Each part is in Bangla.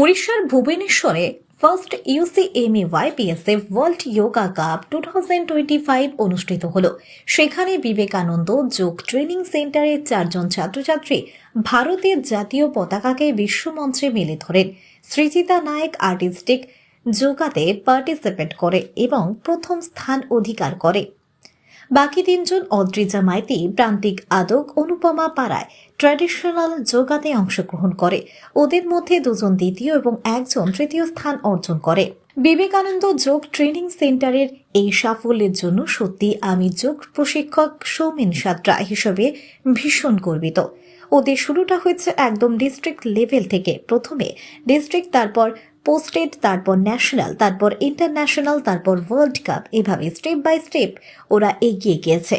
উড়িষ্যার ভুবনেশ্বরে first UCMEYPSF world yoga cup 2025 অনুষ্ঠিত হলো। সেখানে বিবেকানন্দ যোগ ট্রেনিং সেন্টারের 4 জন ছাত্রছাত্রী ভারতের জাতীয় পতাকাকে বিশ্বমঞ্চে মেলে ধরেন। সৃজিতা নায়েক আর্টিস্টিক যোগাতে পার্টিসিপেট করে এবং প্রথম স্থান অধিকার করে। বাকি 3 জন অদ্রিজা মাইতি, প্রান্তিক আদক, অনুপমা পাড়ায় ট্র্যাডিশনাল যোগাতে অংশগ্রহণ করে। ওদের মধ্যে 2 জন দ্বিতীয় এবং 1 জন তৃতীয় স্থান অর্জন করে। বিবেকানন্দ যোগ ট্রেনিং সেন্টারের এই সাফল্যের জন্য সত্যি আমি যোগ প্রশিক্ষক সৌমেন সাত্রা হিসেবে ভীষণ গর্বিত। ওদের শুরুটা হয়েছে একদম ডিস্ট্রিক্ট লেভেল থেকে। প্রথমে ডিস্ট্রিক্ট, তারপর পোস্টেড, তারপর ন্যাশনাল, তারপর ইন্টারন্যাশনাল, তারপর ওয়ার্ল্ড কাপ। এভাবে স্টেপ বাই স্টেপ ওরা এগিয়ে গিয়েছে।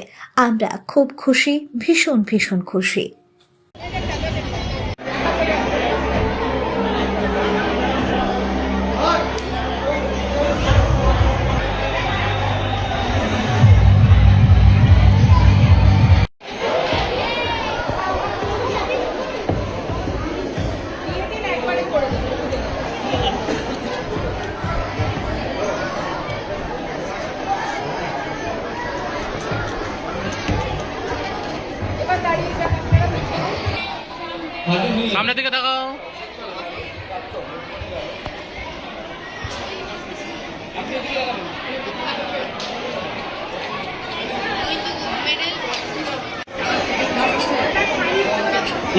আমরা খুব খুশি, ভীষণ ভীষণ খুশি। সামনে দিকে তাকাও।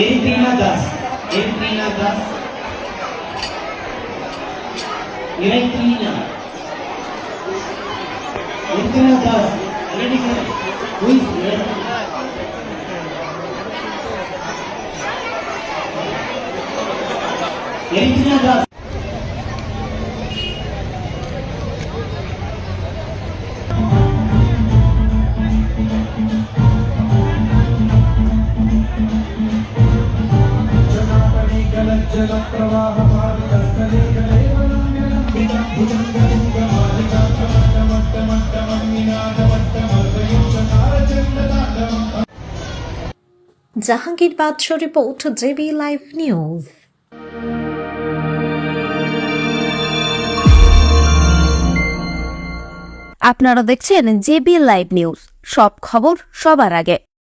Erina Das, Erina Das, already who is there? Erina Das. Jahangir Badsha report, JB live news. আপনারা দেখছেন JB লাইভ নিউজ, সব খবর সবার আগে।